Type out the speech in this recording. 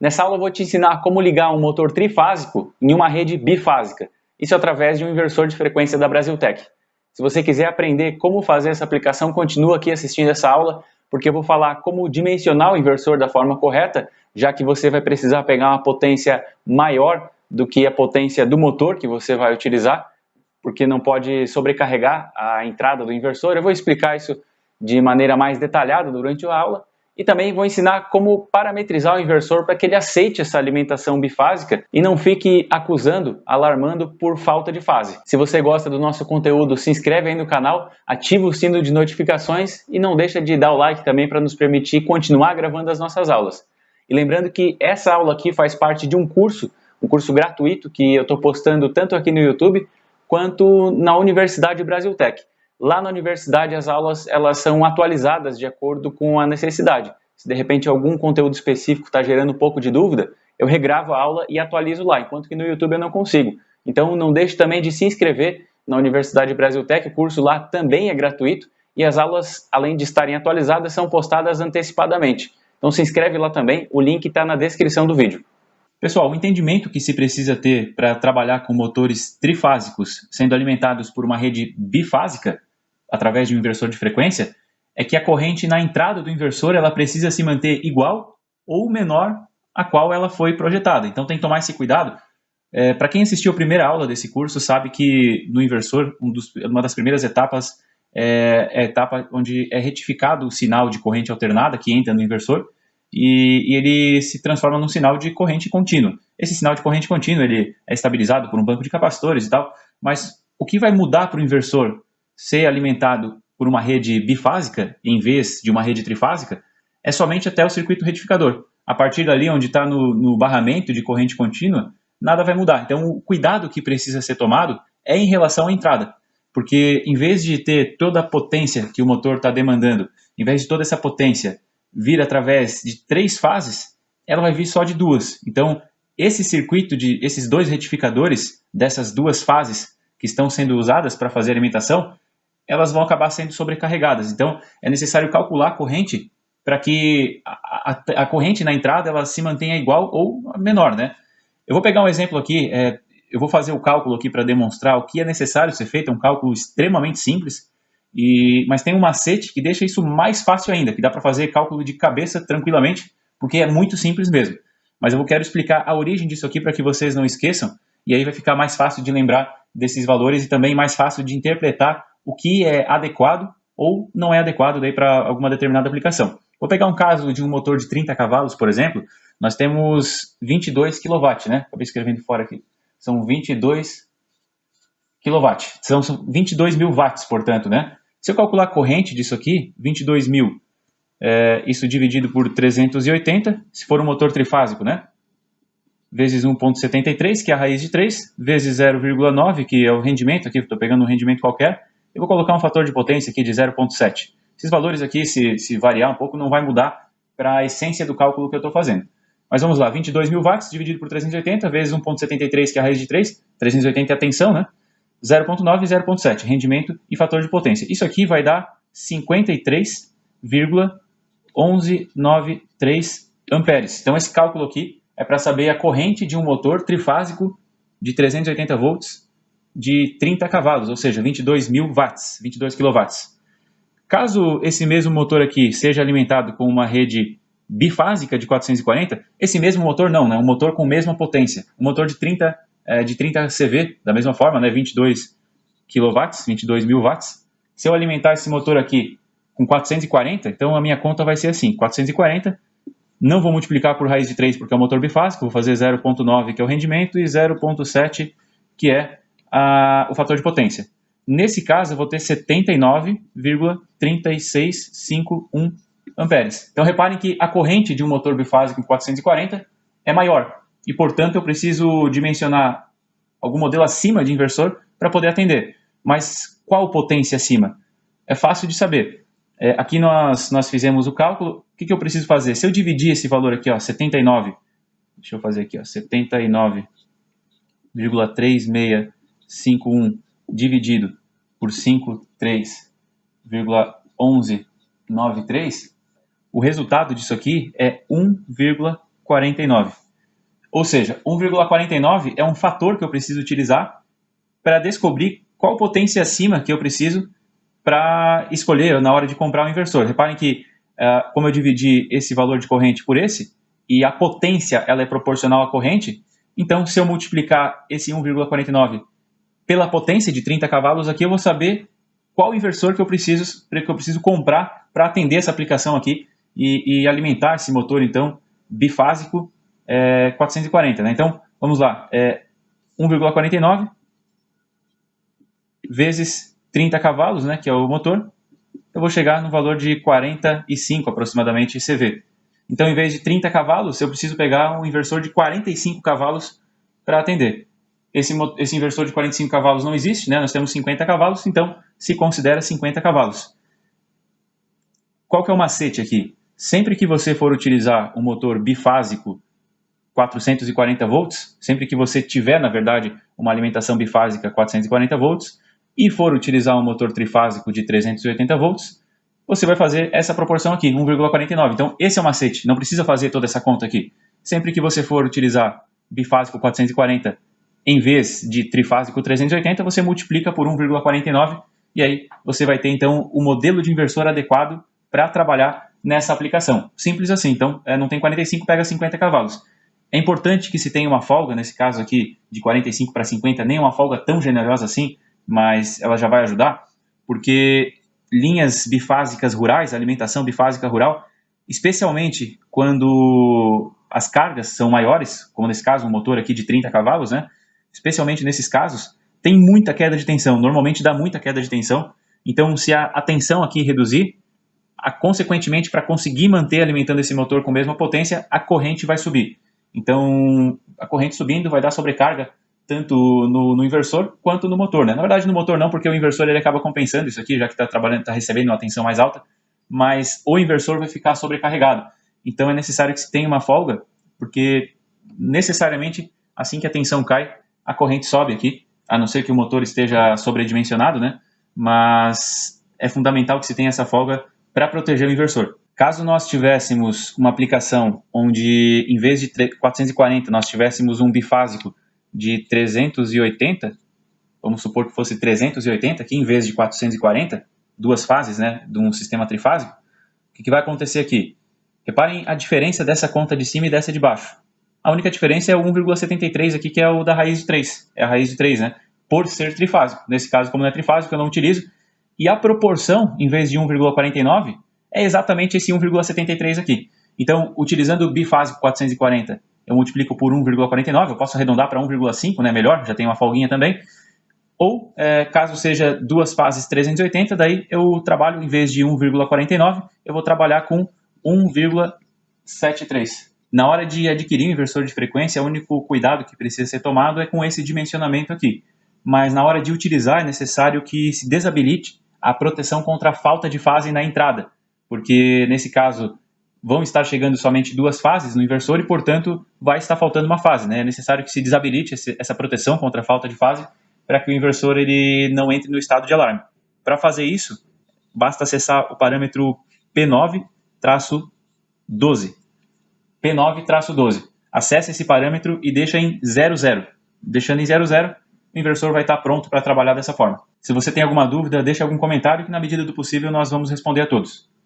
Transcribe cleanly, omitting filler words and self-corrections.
Nessa aula eu vou te ensinar como ligar um motor trifásico em uma rede bifásica, isso através de um inversor de frequência da Brasiltec. Se você quiser aprender como fazer essa aplicação, continua aqui assistindo essa aula, porque eu vou falar como dimensionar o inversor da forma correta, já que você vai precisar pegar uma potência maior do que a potência do motor que você vai utilizar, porque não pode sobrecarregar a entrada do inversor. Eu vou explicar isso de maneira mais detalhada durante a aula. E também vou ensinar como parametrizar o inversor para que ele aceite essa alimentação bifásica e não fique acusando, alarmando por falta de fase. Se você gosta do nosso conteúdo, se inscreve aí no canal, ativa o sino de notificações e não deixa de dar o like também para nos permitir continuar gravando as nossas aulas. E lembrando que essa aula aqui faz parte de um curso gratuito que eu estou postando tanto aqui no YouTube quanto na Universidade Brasiltec. Lá na universidade as aulas elas são atualizadas de acordo com a necessidade. Se de repente algum conteúdo específico está gerando um pouco de dúvida, eu regravo a aula e atualizo lá, enquanto que no YouTube eu não consigo. Então não deixe também de se inscrever na Universidade Brasiltec, o curso lá também é gratuito e as aulas, além de estarem atualizadas, são postadas antecipadamente. Então se inscreve lá também, o link está na descrição do vídeo. Pessoal, o entendimento que se precisa ter para trabalhar com motores trifásicos sendo alimentados por uma rede bifásica, através de um inversor de frequência, é que a corrente na entrada do inversor ela precisa se manter igual ou menor a qual ela foi projetada. Então tem que tomar esse cuidado. Para quem assistiu a primeira aula desse curso, sabe que no inversor, uma das primeiras etapas é a etapa onde é retificado o sinal de corrente alternada que entra no inversor e ele se transforma num sinal de corrente contínua. Esse sinal de corrente contínua ele é estabilizado por um banco de capacitores e tal, mas o que vai mudar para o inversor ser alimentado por uma rede bifásica em vez de uma rede trifásica é somente até o circuito retificador. A partir dali, onde está no barramento de corrente contínua, nada vai mudar. Então, o cuidado que precisa ser tomado é em relação à entrada, porque em vez de ter toda a potência que o motor está demandando, em vez de toda essa potência vir através de 3 fases, ela vai vir só de 2. Então, esse circuito esses 2 retificadores dessas 2 fases que estão sendo usadas para fazer a alimentação, elas vão acabar sendo sobrecarregadas. Então, é necessário calcular a corrente para que a corrente na entrada ela se mantenha igual ou menor, né? Eu vou pegar um exemplo aqui, eu vou fazer o cálculo aqui para demonstrar o que é necessário ser feito, é um cálculo extremamente simples, mas tem um macete que deixa isso mais fácil ainda, que dá para fazer cálculo de cabeça tranquilamente, porque é muito simples mesmo. Mas eu quero explicar a origem disso aqui para que vocês não esqueçam, e aí vai ficar mais fácil de lembrar desses valores e também mais fácil de interpretar o que é adequado ou não é adequado para alguma determinada aplicação. Vou pegar um caso de um motor de 30 cavalos, por exemplo, nós temos 22 kW, né? Acabei escrevendo fora aqui. São 22 kW, são 22 mil watts, portanto, né? Se eu calcular a corrente disso aqui, 22 mil, isso dividido por 380, se for um motor trifásico, né? Vezes 1,73, que é a raiz de 3, vezes 0,9, que é o rendimento, aqui estou pegando um rendimento qualquer, eu vou colocar um fator de potência aqui de 0,7. Esses valores aqui, se variar um pouco, não vai mudar para a essência do cálculo que eu estou fazendo. Mas vamos lá, 22 mil watts dividido por 380, vezes 1,73, que é a raiz de 3, 380 é a tensão, né? 0,9 e 0,7, rendimento e fator de potência. Isso aqui vai dar 53,1193 amperes. Então esse cálculo aqui é para saber a corrente de um motor trifásico de 380 volts de 30 cavalos, ou seja, 22 mil watts, 22 kW. Caso esse mesmo motor aqui seja alimentado com uma rede bifásica de 440, esse mesmo motor não, né? Um motor com mesma potência. Um motor de 30 CV, da mesma forma, né? 22 kW, 22 mil watts. Se eu alimentar esse motor aqui com 440, então a minha conta vai ser assim, 440, não vou multiplicar por raiz de 3 porque é um motor bifásico, vou fazer 0,9 que é o rendimento e 0,7 que é o fator de potência. Nesse caso eu vou ter 79,3651 amperes. Então reparem que a corrente de um motor bifásico em 440 é maior e portanto eu preciso dimensionar algum modelo acima de inversor para poder atender. Mas qual potência acima? É fácil de saber. Aqui nós fizemos o cálculo. O que eu preciso fazer? Se eu dividir esse valor aqui, ó, 79, deixa eu fazer aqui, ó, 79,3651 dividido por 53,1193, o resultado disso aqui é 1,4 1,49. Ou seja, 1,49 é um fator que eu preciso utilizar para descobrir qual potência acima que eu preciso para escolher na hora de comprar um inversor. Reparem que, como eu dividi esse valor de corrente por esse, e a potência ela é proporcional à corrente, então se eu multiplicar esse 1,49 pela potência de 30 cavalos aqui, eu vou saber qual inversor que eu preciso comprar para atender essa aplicação aqui e alimentar esse motor, então, bifásico 440. Né? Então, vamos lá, 1,49 vezes 30 cavalos, né, que é o motor, eu vou chegar no valor de 45 aproximadamente CV. Então, em vez de 30 cavalos, eu preciso pegar um inversor de 45 cavalos para atender. Esse inversor de 45 cavalos não existe, né? Nós temos 50 cavalos, então se considera 50 cavalos. Qual que é o macete aqui? Sempre que você for utilizar um motor bifásico 440 volts, sempre que você tiver, na verdade, uma alimentação bifásica 440 volts, e for utilizar um motor trifásico de 380 volts, você vai fazer essa proporção aqui, 1,49. Então, esse é o macete, não precisa fazer toda essa conta aqui. Sempre que você for utilizar bifásico 440 em vez de trifásico 380, você multiplica por 1,49 e aí você vai ter, então, o modelo de inversor adequado para trabalhar nessa aplicação. Simples assim. Então, não tem 45, pega 50 cavalos. É importante que se tenha uma folga, nesse caso aqui, de 45 para 50, nem uma folga tão generosa assim, mas ela já vai ajudar, porque linhas bifásicas rurais, alimentação bifásica rural, especialmente quando as cargas são maiores, como nesse caso um motor aqui de 30 cavalos, né? Especialmente nesses casos, tem muita queda de tensão, normalmente dá muita queda de tensão, então se a tensão aqui reduzir, consequentemente para conseguir manter alimentando esse motor com a mesma potência, a corrente vai subir. Então, a corrente subindo vai dar sobrecarga tanto no inversor quanto no motor, né? Na verdade, no motor não, porque o inversor ele acaba compensando isso aqui, já que está recebendo uma tensão mais alta, mas o inversor vai ficar sobrecarregado. Então, é necessário que se tenha uma folga, porque necessariamente, assim que a tensão cai, a corrente sobe aqui, a não ser que o motor esteja sobredimensionado, né? Mas é fundamental que se tenha essa folga para proteger o inversor. Caso nós tivéssemos uma aplicação onde, em vez de 440, nós tivéssemos um bifásico de 380, vamos supor que fosse 380 aqui, em vez de 440, duas fases, né, de um sistema trifásico, o que vai acontecer aqui? Reparem a diferença dessa conta de cima e dessa de baixo. A única diferença é o 1,73 aqui, que é o da raiz de 3. É a raiz de 3, né? Por ser trifásico. Nesse caso, como não é trifásico, eu não utilizo. E a proporção, em vez de 1,49, é exatamente esse 1,73 aqui. Então, utilizando o bifásico 440, eu multiplico por 1,49, eu posso arredondar para 1,5, né? Melhor, já tem uma folguinha também. Ou, caso seja duas fases 380, daí eu trabalho, em vez de 1,49, eu vou trabalhar com 1,73. Na hora de adquirir um inversor de frequência, o único cuidado que precisa ser tomado é com esse dimensionamento aqui. Mas na hora de utilizar é necessário que se desabilite a proteção contra a falta de fase na entrada, porque nesse caso vão estar chegando somente duas fases no inversor e, portanto, vai estar faltando uma fase, né? É necessário que se desabilite essa proteção contra a falta de fase para que o inversor ele não entre no estado de alarme. Para fazer isso, basta acessar o parâmetro P9-12. P9-12. Acesse esse parâmetro e deixa em 00. Deixando em 00, o inversor vai estar pronto para trabalhar dessa forma. Se você tem alguma dúvida, deixe algum comentário que, na medida do possível, nós vamos responder a todos.